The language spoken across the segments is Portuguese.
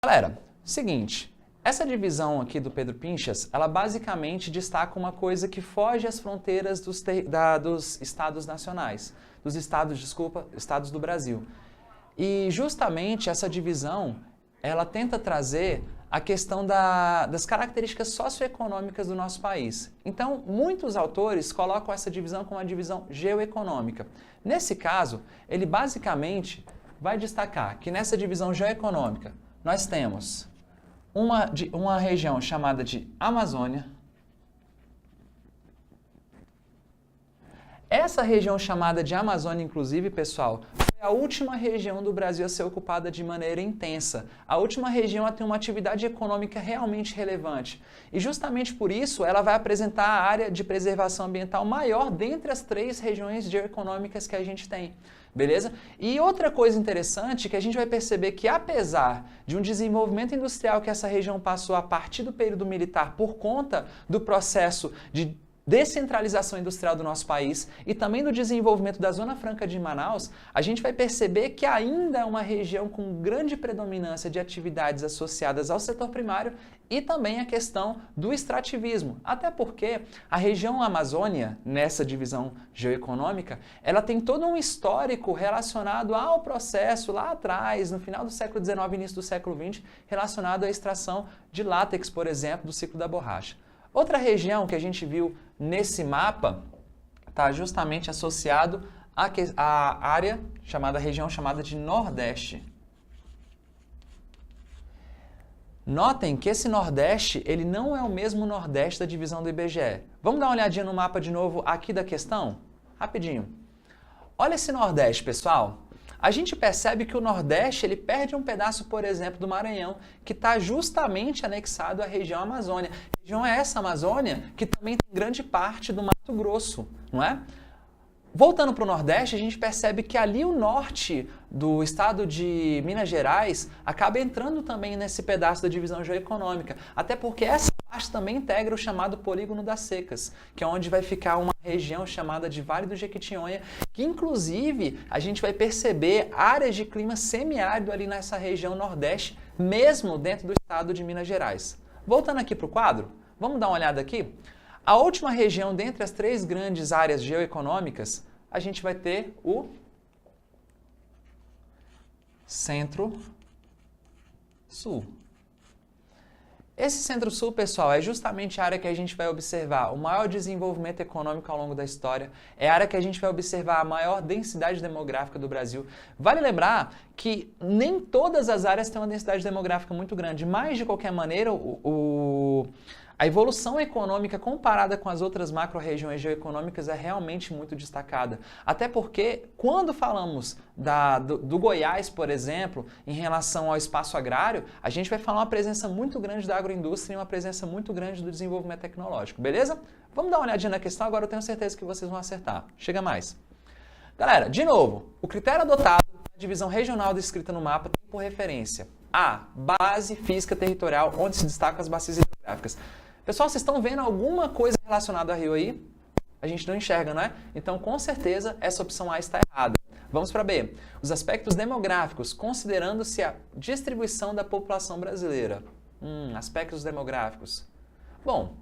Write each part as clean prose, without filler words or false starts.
Galera, seguinte, essa divisão aqui do Pedro Pinchas, ela basicamente destaca uma coisa que foge às fronteiras dos estados nacionais, estados do Brasil. E justamente essa divisão, ela tenta trazer a questão das características socioeconômicas do nosso país. Então, muitos autores colocam essa divisão como uma divisão geoeconômica. Nesse caso, ele basicamente vai destacar que nessa divisão geoeconômica nós temos uma região chamada de Amazônia. Essa região chamada de Amazônia, inclusive, pessoal, foi a última região do Brasil a ser ocupada de maneira intensa. A última região a ter uma atividade econômica realmente relevante. E justamente por isso ela vai apresentar a área de preservação ambiental maior dentre as 3 regiões geoeconômicas que a gente tem. Beleza? E outra coisa interessante que a gente vai perceber que apesar de um desenvolvimento industrial que essa região passou a partir do período militar por conta do processo de descentralização industrial do nosso país e também do desenvolvimento da Zona Franca de Manaus, a gente vai perceber que ainda é uma região com grande predominância de atividades associadas ao setor primário e também a questão do extrativismo. Até porque a região Amazônia, nessa divisão geoeconômica, ela tem todo um histórico relacionado ao processo lá atrás, no final do século XIX e início do século XX, relacionado à extração de látex, por exemplo, do ciclo da borracha. Outra região que a gente viu nesse mapa está justamente associado à área região chamada de Nordeste. Notem que esse Nordeste, ele não é o mesmo Nordeste da divisão do IBGE. Vamos dar uma olhadinha no mapa de novo aqui da questão? Rapidinho. Olha esse Nordeste, pessoal. A gente percebe que o Nordeste ele perde um pedaço, por exemplo, do Maranhão, que está justamente anexado à região Amazônia. A região é essa Amazônia que também tem grande parte do Mato Grosso, não é? Voltando para o Nordeste, a gente percebe que ali o norte do estado de Minas Gerais acaba entrando também nesse pedaço da divisão geoeconômica, até porque essa parte também integra o chamado Polígono das Secas, que é onde vai ficar uma região chamada de Vale do Jequitinhonha, que inclusive a gente vai perceber áreas de clima semiárido ali nessa região Nordeste, mesmo dentro do estado de Minas Gerais. Voltando aqui para o quadro, vamos dar uma olhada aqui? A última região dentre as 3 grandes áreas geoeconômicas, a gente vai ter o Centro-Sul. Esse Centro-Sul, pessoal, é justamente a área que a gente vai observar o maior desenvolvimento econômico ao longo da história, é a área que a gente vai observar a maior densidade demográfica do Brasil. Vale lembrar que nem todas as áreas têm uma densidade demográfica muito grande, mas, de qualquer maneira, a evolução econômica comparada com as outras macro-regiões geoeconômicas é realmente muito destacada. Até porque, quando falamos do Goiás, por exemplo, em relação ao espaço agrário, a gente vai falar uma presença muito grande da agroindústria e uma presença muito grande do desenvolvimento tecnológico, beleza? Vamos dar uma olhadinha na questão, agora eu tenho certeza que vocês vão acertar. Chega mais. Galera, de novo, o critério adotado na divisão regional descrita no mapa tem por referência a base física territorial, onde se destacam as bacias hidrográficas. Pessoal, vocês estão vendo alguma coisa relacionada a rio aí? A gente não enxerga, não é? Então, com certeza, essa opção A está errada. Vamos para B. Os aspectos demográficos, considerando-se a distribuição da população brasileira. Aspectos demográficos. Bom,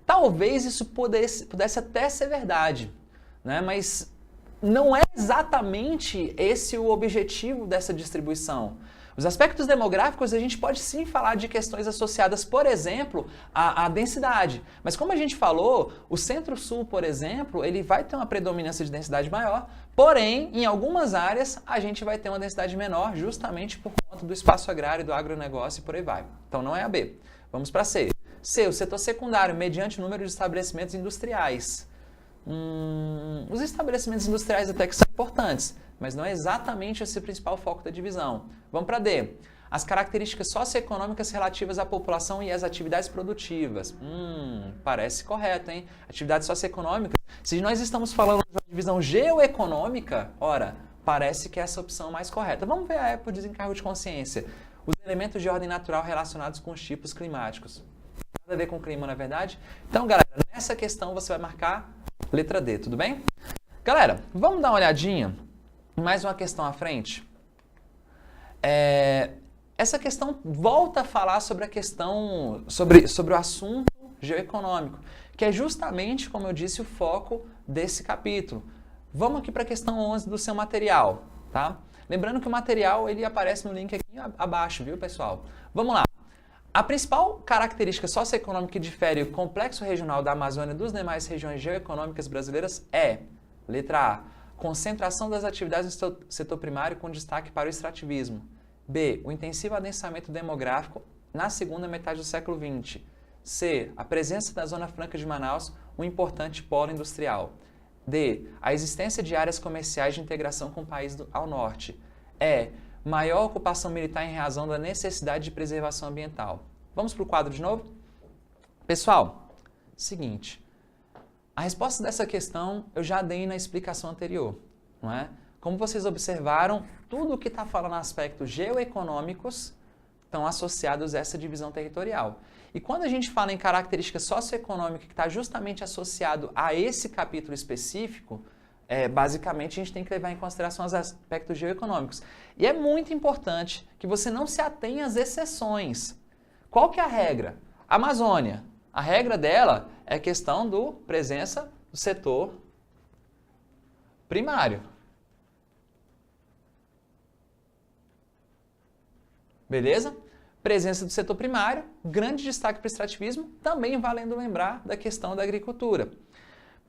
talvez isso pudesse até ser verdade, né? Mas não é exatamente esse o objetivo dessa distribuição. Os aspectos demográficos, a gente pode sim falar de questões associadas, por exemplo, à densidade. Mas como a gente falou, o Centro-Sul, por exemplo, ele vai ter uma predominância de densidade maior, porém, em algumas áreas, a gente vai ter uma densidade menor justamente por conta do espaço agrário, do agronegócio e por aí vai. Então não é a B. Vamos para C. C, o setor secundário, mediante o número de estabelecimentos industriais. Os estabelecimentos industriais até que são importantes, mas não é exatamente esse o principal foco da divisão. Vamos para D. As características socioeconômicas relativas à população e às atividades produtivas. Parece correto, hein? Atividades socioeconômicas. Se nós estamos falando de uma divisão geoeconômica, ora, parece que é essa opção mais correta. Vamos ver a E por desencargo de consciência. Os elementos de ordem natural relacionados com os tipos climáticos. Nada a ver com o clima, não é verdade? Então, galera, nessa questão você vai marcar letra D, tudo bem? Galera, vamos dar uma olhadinha. Mais uma questão à frente. essa questão volta a falar sobre a questão, sobre o assunto geoeconômico, que é justamente, como eu disse, o foco desse capítulo. Vamos aqui para a questão 11 do seu material, tá? Lembrando que o material ele aparece no link aqui abaixo, viu, pessoal? Vamos lá. A principal característica socioeconômica que difere o complexo regional da Amazônia das demais regiões geoeconômicas brasileiras é, letra A, concentração das atividades no setor primário com destaque para o extrativismo. B, o intensivo adensamento demográfico na segunda metade do século XX. C, a presença da Zona Franca de Manaus, um importante polo industrial. D, a existência de áreas comerciais de integração com o país ao norte. E, maior ocupação militar em razão da necessidade de preservação ambiental. Vamos para o quadro de novo? Pessoal, seguinte, a resposta dessa questão eu já dei na explicação anterior, não é? Como vocês observaram, tudo o que está falando a aspectos geoeconômicos estão associados a essa divisão territorial. E quando a gente fala em característica socioeconômica que está justamente associado a esse capítulo específico, basicamente a gente tem que levar em consideração os aspectos geoeconômicos. E é muito importante que você não se atenha às exceções. Qual que é a regra? Amazônia. A regra dela é a questão da presença do setor primário. Beleza? Presença do setor primário, grande destaque para o extrativismo, também valendo lembrar da questão da agricultura.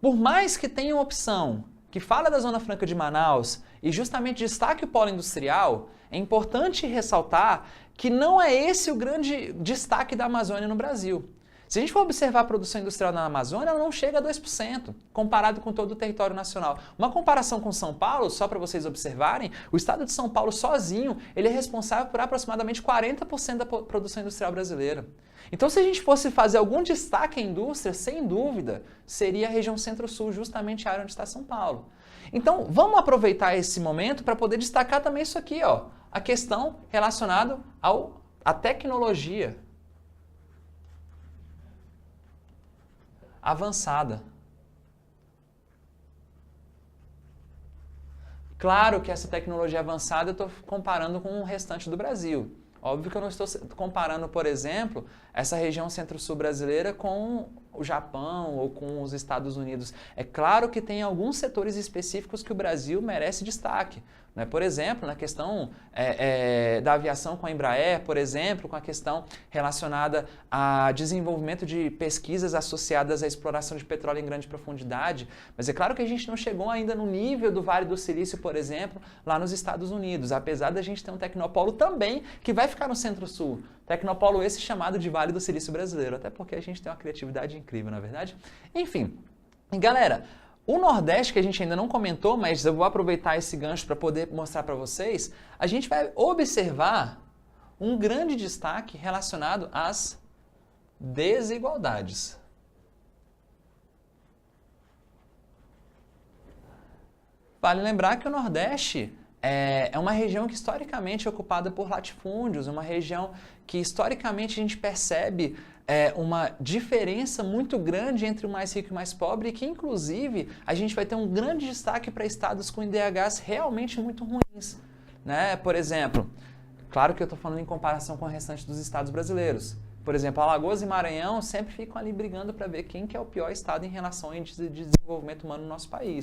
Por mais que tenha uma opção que fala da Zona Franca de Manaus e justamente destaque o polo industrial, é importante ressaltar que não é esse o grande destaque da Amazônia no Brasil. Se a gente for observar a produção industrial na Amazônia, ela não chega a 2%, comparado com todo o território nacional. Uma comparação com São Paulo, só para vocês observarem, o estado de São Paulo sozinho, ele é responsável por aproximadamente 40% da produção industrial brasileira. Então, se a gente fosse fazer algum destaque à indústria, sem dúvida, seria a região Centro-Sul, justamente a área onde está São Paulo. Então, vamos aproveitar esse momento para poder destacar também isso aqui, ó, a questão relacionada à tecnologia avançada. Claro que essa tecnologia avançada eu estou comparando com o restante do Brasil. Óbvio que eu não estou comparando, por exemplo, essa região centro-sul brasileira com o Japão ou com os Estados Unidos. É claro que tem alguns setores específicos que o Brasil merece destaque. Né? Por exemplo, na questão da aviação com a Embraer, por exemplo, com a questão relacionada a desenvolvimento de pesquisas associadas à exploração de petróleo em grande profundidade. Mas é claro que a gente não chegou ainda no nível do Vale do Silício, por exemplo, lá nos Estados Unidos, apesar da gente ter um tecnopolo também que vai ficar no Centro-Sul. Tecnopolo esse chamado de Vale do Silício brasileiro, até porque a gente tem uma criatividade incrível, na verdade. Enfim, galera, o Nordeste, que a gente ainda não comentou, mas eu vou aproveitar esse gancho para poder mostrar para vocês, a gente vai observar um grande destaque relacionado às desigualdades. Vale lembrar que o Nordeste é uma região que historicamente é ocupada por latifúndios, uma região que historicamente a gente percebe uma diferença muito grande entre o mais rico e o mais pobre e que, inclusive, a gente vai ter um grande destaque para estados com IDHs realmente muito ruins. Né? Por exemplo, claro que eu estou falando em comparação com o restante dos estados brasileiros. Por exemplo, Alagoas e Maranhão sempre ficam ali brigando para ver quem que é o pior estado em relação ao índice de desenvolvimento humano no nosso país.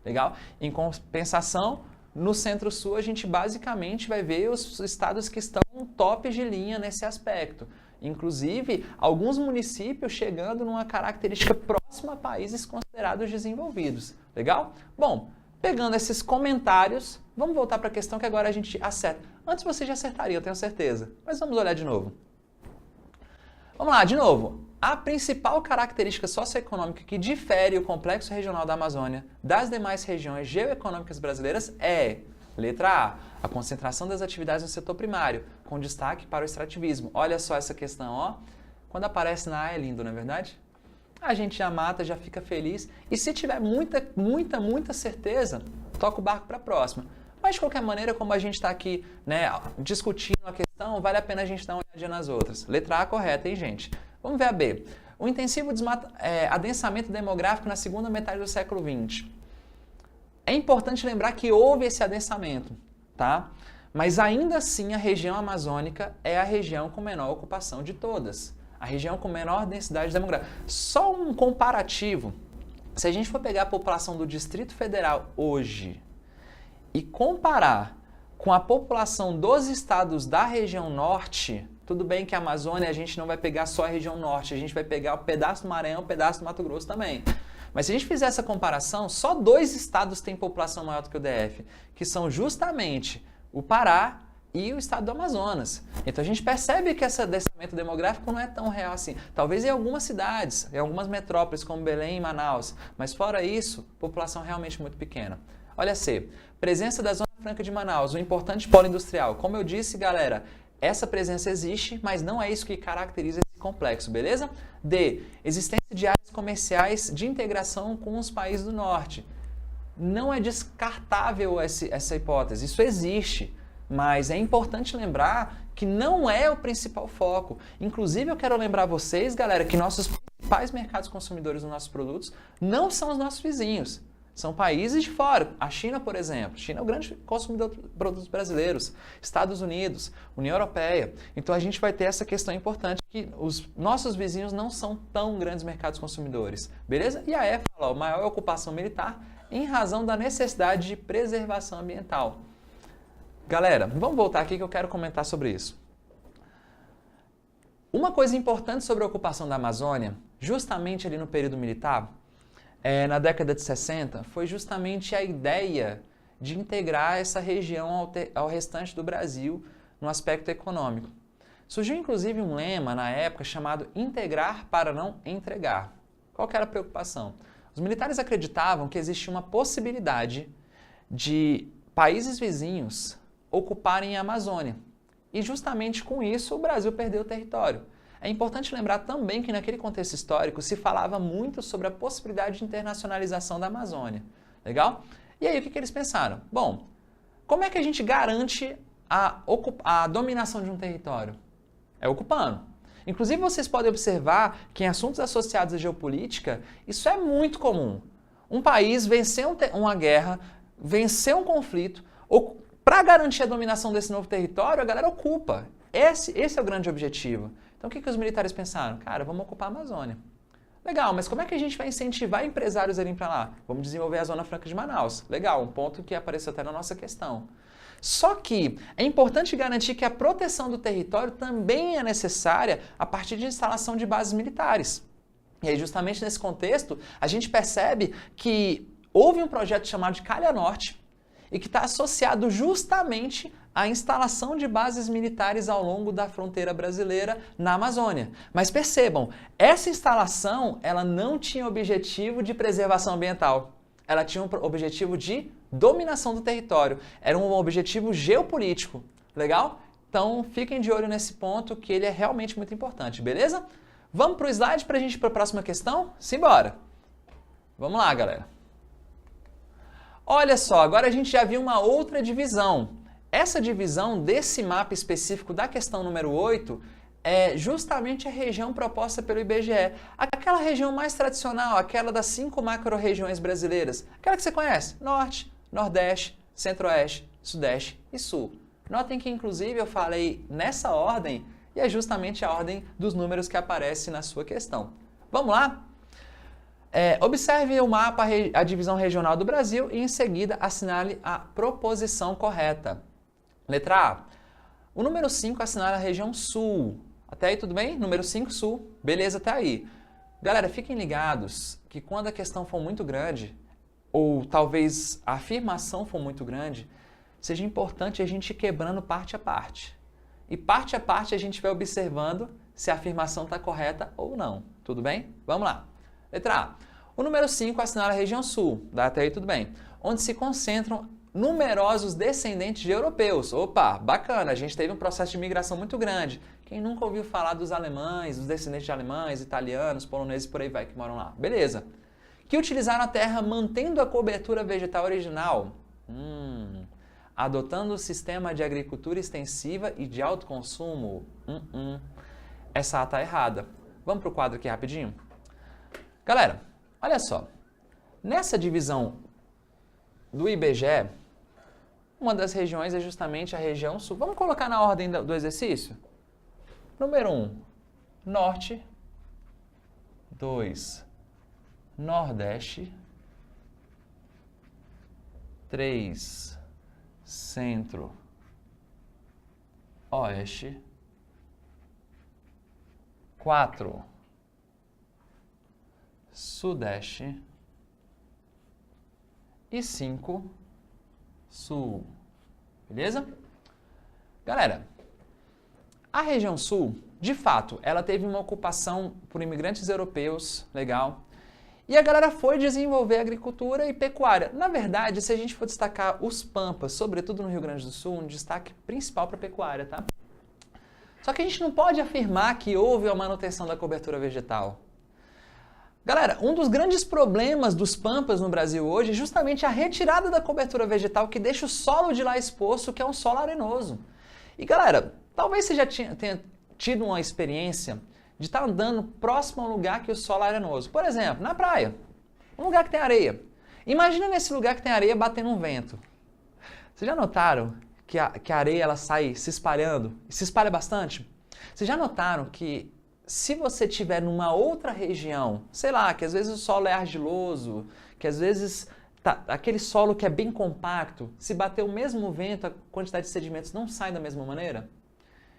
Legal? Em compensação, no Centro-Sul a gente basicamente vai ver os estados que estão top de linha nesse aspecto. Inclusive, alguns municípios chegando numa característica próxima a países considerados desenvolvidos. Legal? Bom, pegando esses comentários, vamos voltar para a questão que agora a gente acerta. Antes você já acertaria, eu tenho certeza. Mas vamos olhar de novo. Vamos lá, de novo. A principal característica socioeconômica que difere o complexo regional da Amazônia das demais regiões geoeconômicas brasileiras é, letra A concentração das atividades no setor primário, com destaque para o extrativismo. Olha só essa questão, ó. Quando aparece na A é lindo, não é verdade? A gente já mata, já fica feliz. E se tiver muita certeza, toca o barco para a próxima. Mas, de qualquer maneira, como a gente está aqui, né, discutindo a questão, vale a pena a gente dar uma olhadinha nas outras. Letra A correta, hein, gente? Vamos ver a B. O intensivo adensamento demográfico na segunda metade do século XX. É importante lembrar que houve esse adensamento, tá? Mas ainda assim a região amazônica é a região com menor ocupação de todas. A região com menor densidade demográfica. Só um comparativo. Se a gente for pegar a população do Distrito Federal hoje e comparar com a população dos estados da região norte, tudo bem que a Amazônia a gente não vai pegar só a região norte, a gente vai pegar um pedaço do Maranhão, um pedaço do Mato Grosso também. Mas se a gente fizer essa comparação, só 2 estados têm população maior do que o DF, que são justamente o Pará e o estado do Amazonas. Então a gente percebe que esse descimento demográfico não é tão real assim. Talvez em algumas cidades, em algumas metrópoles como Belém e Manaus, mas fora isso, população realmente muito pequena. Olha C, presença da Zona Franca de Manaus, um importante polo industrial. Como eu disse, galera, essa presença existe, mas não é isso que caracteriza esse complexo, beleza? D, existência de áreas comerciais de integração com os países do norte. Não é descartável essa hipótese, isso existe, mas é importante lembrar que não é o principal foco. Inclusive, eu quero lembrar vocês, galera, que nossos principais mercados consumidores dos nossos produtos não são os nossos vizinhos. São países de fora. A China, por exemplo. A China é o grande consumidor de produtos brasileiros. Estados Unidos, União Europeia. Então a gente vai ter essa questão importante que os nossos vizinhos não são tão grandes mercados consumidores. Beleza? E a E fala, maior ocupação militar em razão da necessidade de preservação ambiental. Galera, vamos voltar aqui que eu quero comentar sobre isso. Uma coisa importante sobre a ocupação da Amazônia, justamente ali no período militar, na década de 60, foi justamente a ideia de integrar essa região ao restante do Brasil no aspecto econômico. Surgiu inclusive um lema na época chamado integrar para não entregar. Qual que era a preocupação? Os militares acreditavam que existia uma possibilidade de países vizinhos ocuparem a Amazônia. E justamente com isso o Brasil perdeu o território. É importante lembrar também que naquele contexto histórico se falava muito sobre a possibilidade de internacionalização da Amazônia. Legal? E aí o que eles pensaram? Bom, como é que a gente garante a dominação de um território? É ocupando. Inclusive vocês podem observar que em assuntos associados à geopolítica, isso é muito comum. Um país vencer uma guerra, vencer um conflito, para garantir a dominação desse novo território, a galera ocupa. Esse é o grande objetivo. Então o que os militares pensaram? Cara, vamos ocupar a Amazônia. Legal, mas como é que a gente vai incentivar empresários a irem para lá? Vamos desenvolver a Zona Franca de Manaus. Legal, um ponto que apareceu até na nossa questão. Só que é importante garantir que a proteção do território também é necessária a partir de instalação de bases militares. E aí, justamente nesse contexto, a gente percebe que houve um projeto chamado de Calha Norte e que está associado justamente à instalação de bases militares ao longo da fronteira brasileira na Amazônia. Mas percebam, essa instalação ela não tinha objetivo de preservação ambiental. Ela tinha um objetivo de dominação do território. Era um objetivo geopolítico. Legal? Então, fiquem de olho nesse ponto que ele é realmente muito importante, beleza? Vamos para o slide para a gente ir para a próxima questão? Simbora! Vamos lá, galera. Olha só, agora a gente já viu uma outra divisão. Essa divisão desse mapa específico da questão número 8 é justamente a região proposta pelo IBGE. Aquela região mais tradicional, aquela das 5 macro-regiões brasileiras. Aquela que você conhece, Norte, Nordeste, Centro-Oeste, Sudeste e Sul. Notem que, inclusive, eu falei nessa ordem e é justamente a ordem dos números que aparece na sua questão. Vamos lá? Observe o mapa, a divisão regional do Brasil e, em seguida, assinale a proposição correta. Letra A. O número 5 assinala a região Sul. Até aí tudo bem? Número 5, Sul. Beleza, até aí. Galera, fiquem ligados que quando a questão for muito grande, ou talvez a afirmação for muito grande, seja importante a gente ir quebrando parte a parte. E parte a parte a gente vai observando se a afirmação está correta ou não. Tudo bem? Vamos lá. Letra A. O número 5 assinala a região Sul. Dá até aí tudo bem. Onde se concentram numerosos descendentes de europeus. Opa, bacana, a gente teve um processo de migração muito grande. Quem nunca ouviu falar dos alemães, dos descendentes de alemães, italianos, poloneses, por aí vai, que moram lá. Beleza. Que utilizaram a terra mantendo a cobertura vegetal original. Adotando o sistema de agricultura extensiva e de alto consumo. Essa A está errada. Vamos para o quadro aqui rapidinho? Galera, olha só. Nessa divisão do IBGE, Uma das regiões é justamente a região sul. Vamos colocar na ordem do exercício? Número 1, norte. 2, nordeste. 3, centro, oeste. 4, sudeste. E 5, sul. Beleza? Galera, a região sul, de fato, ela teve uma ocupação por imigrantes europeus, legal. E a galera foi desenvolver agricultura e pecuária. Na verdade, se a gente for destacar os pampas, sobretudo no Rio Grande do Sul, um destaque principal para a pecuária, tá? Só que a gente não pode afirmar que houve a manutenção da cobertura vegetal. Galera, um dos grandes problemas dos pampas no Brasil hoje é justamente a retirada da cobertura vegetal que deixa o solo de lá exposto, que é um solo arenoso. E galera, talvez você já tenha tido uma experiência de estar andando próximo a um lugar que o solo é arenoso. Por exemplo, na praia, um lugar que tem areia. Imagina nesse lugar que tem areia batendo um vento. Vocês já notaram que a areia ela sai se espalhando? E se espalha bastante? Vocês já notaram que se você estiver numa outra região, sei lá, que às vezes o solo é argiloso, que às vezes aquele solo que é bem compacto, se bater o mesmo vento, a quantidade de sedimentos não sai da mesma maneira?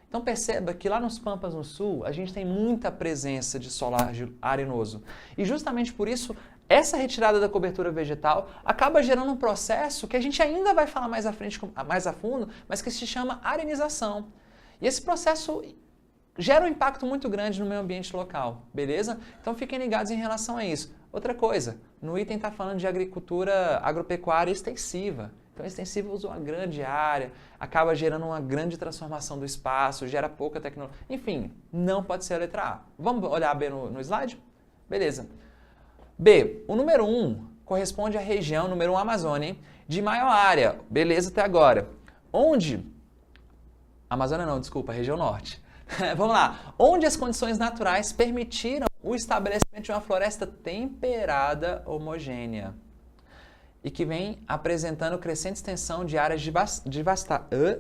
Então perceba que lá nos Pampas no Sul, a gente tem muita presença de solo arenoso. E justamente por isso, essa retirada da cobertura vegetal acaba gerando um processo que a gente ainda vai falar mais à frente, mais a fundo, mas que se chama arenização. E esse processo gera um impacto muito grande no meio ambiente local, beleza? Então fiquem ligados em relação a isso. Outra coisa, no item está falando de agricultura agropecuária extensiva. Então, extensiva usa uma grande área, acaba gerando uma grande transformação do espaço, gera pouca tecnologia. Enfim, não pode ser a letra A. Vamos olhar B no slide? Beleza. B, o número 1 corresponde à região, número 1, Amazônia, hein? De maior área. Beleza até agora. Onde? Amazônia não, desculpa, região norte. Vamos lá. Onde as condições naturais permitiram o estabelecimento de uma floresta temperada homogênea e que vem apresentando crescente extensão de áreas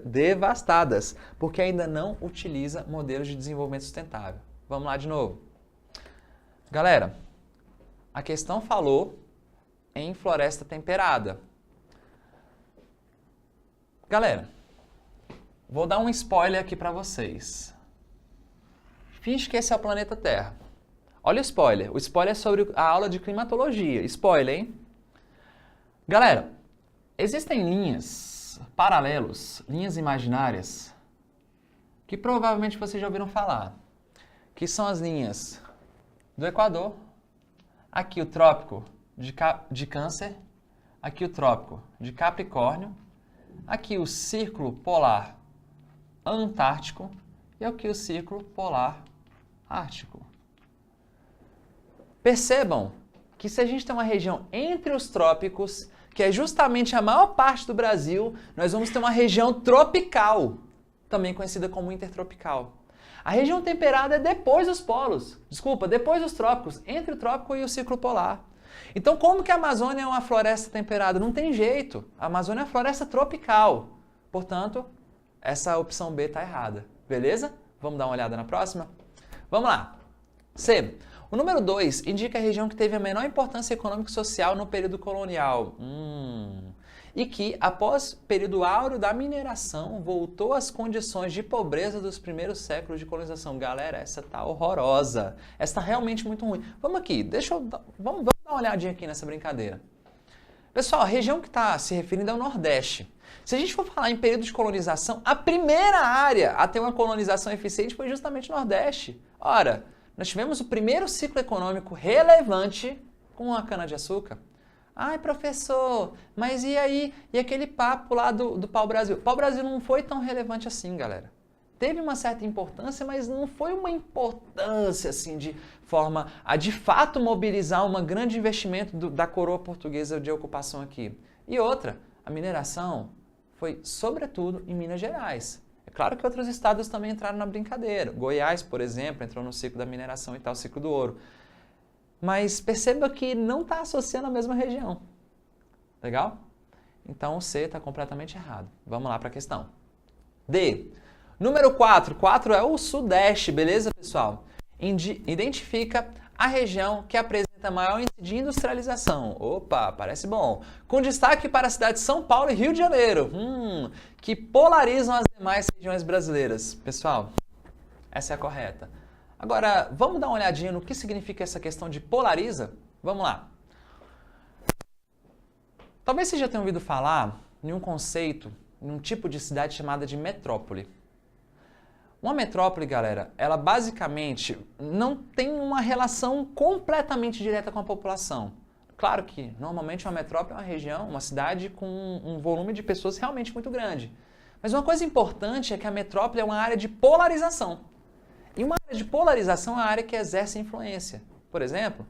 devastadas, porque ainda não utiliza modelos de desenvolvimento sustentável. Vamos lá de novo. Galera, a questão falou em floresta temperada. Galera, vou dar um spoiler aqui para vocês. Finge que esse é o planeta Terra. Olha o spoiler. O spoiler é sobre a aula de climatologia. Spoiler, hein? Galera, existem linhas paralelos, linhas imaginárias, que provavelmente vocês já ouviram falar, que são as linhas do Equador, aqui o trópico de Câncer, aqui o trópico de Capricórnio, aqui o círculo polar Antártico e aqui o círculo polar Ártico. Percebam que se a gente tem uma região entre os trópicos, que é justamente a maior parte do Brasil, nós vamos ter uma região tropical, também conhecida como intertropical. A região temperada é depois dos polos, depois dos trópicos, entre o trópico e o círculo polar. Então, como que a Amazônia é uma floresta temperada? Não tem jeito. A Amazônia é uma floresta tropical. Portanto, essa opção B está errada. Beleza? Vamos dar uma olhada na próxima? Vamos lá. C. O número 2 indica a região que teve a menor importância econômica e social no período colonial. E que, após o período áureo da mineração, voltou às condições de pobreza dos primeiros séculos de colonização. Galera, essa tá horrorosa. Essa tá realmente muito ruim. Vamos aqui, vamos dar uma olhadinha aqui nessa brincadeira. Pessoal, a região que está se referindo é o Nordeste. Se a gente for falar em período de colonização, a primeira área a ter uma colonização eficiente foi justamente o Nordeste. Ora, nós tivemos o primeiro ciclo econômico relevante com a cana-de-açúcar. Ai, professor, mas e aí? E aquele papo lá do pau-brasil? O pau-brasil não foi tão relevante assim, galera. Teve uma certa importância, mas não foi uma importância assim de forma a de fato mobilizar um grande investimento da coroa portuguesa de ocupação aqui. E outra, a mineração foi sobretudo em Minas Gerais. É claro que outros estados também entraram na brincadeira. Goiás, por exemplo, entrou no ciclo da mineração e tal, ciclo do ouro. Mas perceba que não está associando a mesma região. Legal? Então o C está completamente errado. Vamos lá para a questão. D. Número 4. 4 é o Sudeste, beleza, pessoal? Identifica a região que apresenta maior índice de industrialização. Opa, parece bom. Com destaque para a cidade de São Paulo e Rio de Janeiro, que polarizam as demais regiões brasileiras. Pessoal, essa é a correta. Agora, vamos dar uma olhadinha no que significa essa questão de polariza? Vamos lá. Talvez você já tenha ouvido falar em um conceito, em um tipo de cidade chamada de metrópole. Uma metrópole, galera, ela basicamente não tem uma relação completamente direta com a população. Claro que, normalmente, uma metrópole é uma região, uma cidade com um volume de pessoas realmente muito grande. Mas uma coisa importante é que a metrópole é uma área de polarização. E uma área de polarização é a área que exerce influência. Por exemplo,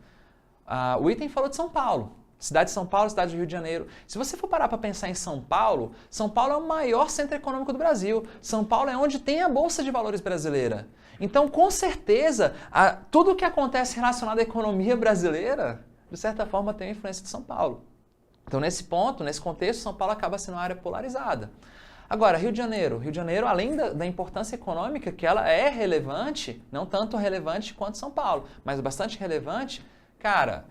o item falou de São Paulo. Cidade de São Paulo, cidade do Rio de Janeiro. Se você for parar para pensar em São Paulo é o maior centro econômico do Brasil. São Paulo é onde tem a Bolsa de Valores brasileira. Então, com certeza, tudo o que acontece relacionado à economia brasileira, de certa forma, tem a influência de São Paulo. Então, nesse ponto, nesse contexto, São Paulo acaba sendo uma área polarizada. Agora, Rio de Janeiro, além da importância econômica, que ela é relevante, não tanto relevante quanto São Paulo, mas bastante relevante, cara,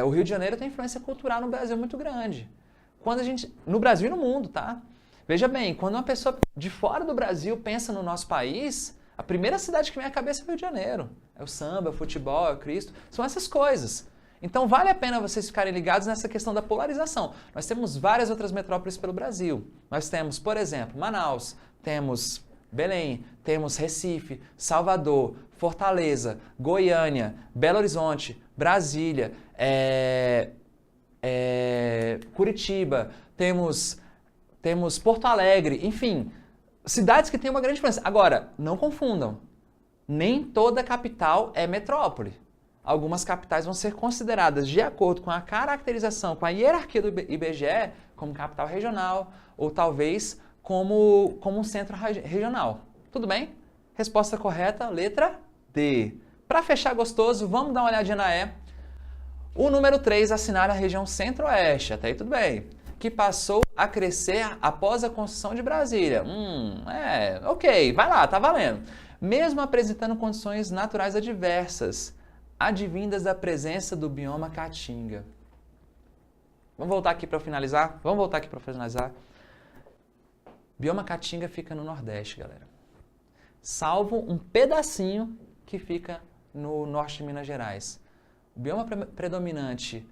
o Rio de Janeiro tem influência cultural no Brasil muito grande. No Brasil e no mundo, tá? Veja bem, quando uma pessoa de fora do Brasil pensa no nosso país, a primeira cidade que vem à cabeça é o Rio de Janeiro. É o samba, é o futebol, é o Cristo, são essas coisas. Então vale a pena vocês ficarem ligados nessa questão da polarização. Nós temos várias outras metrópoles pelo Brasil. Nós temos, por exemplo, Manaus, temos Belém, temos Recife, Salvador, Fortaleza, Goiânia, Belo Horizonte, Brasília, Curitiba, temos Porto Alegre, enfim, cidades que têm uma grande influência. Agora, não confundam, nem toda capital é metrópole. Algumas capitais vão ser consideradas, de acordo com a caracterização, com a hierarquia do IBGE, como capital regional ou talvez como um centro regional. Tudo bem? Resposta correta, letra D. Para fechar gostoso, vamos dar uma olhadinha na E. O número 3 assinala a região centro-oeste, até aí tudo bem, que passou a crescer após a construção de Brasília. Ok, vai lá, tá valendo. Mesmo apresentando condições naturais adversas, advindas da presença do bioma Caatinga. Vamos voltar aqui para finalizar? Bioma Caatinga fica no Nordeste, galera. Salvo um pedacinho que fica no norte de Minas Gerais. O bioma predominante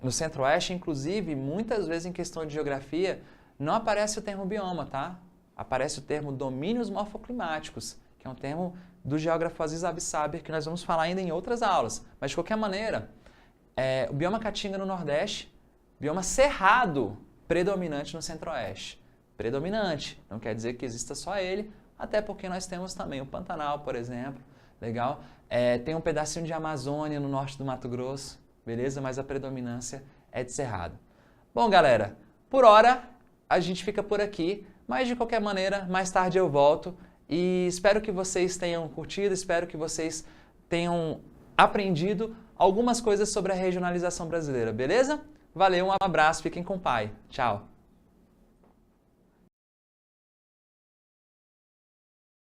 no Centro-Oeste, inclusive, muitas vezes em questão de geografia, não aparece o termo bioma, tá? Aparece o termo domínios morfoclimáticos, que é um termo do geógrafo Aziz Absaber, que nós vamos falar ainda em outras aulas. Mas, de qualquer maneira, o bioma Caatinga no Nordeste, bioma cerrado predominante no Centro-Oeste. Predominante, não quer dizer que exista só ele, até porque nós temos também o Pantanal, por exemplo, legal? Tem um pedacinho de Amazônia no norte do Mato Grosso, beleza? Mas a predominância é de cerrado. Bom, galera, por hora a gente fica por aqui, mas de qualquer maneira, mais tarde eu volto. E espero que vocês tenham curtido, espero que vocês tenham aprendido algumas coisas sobre a regionalização brasileira, beleza? Valeu, um abraço, fiquem com o pai. Tchau!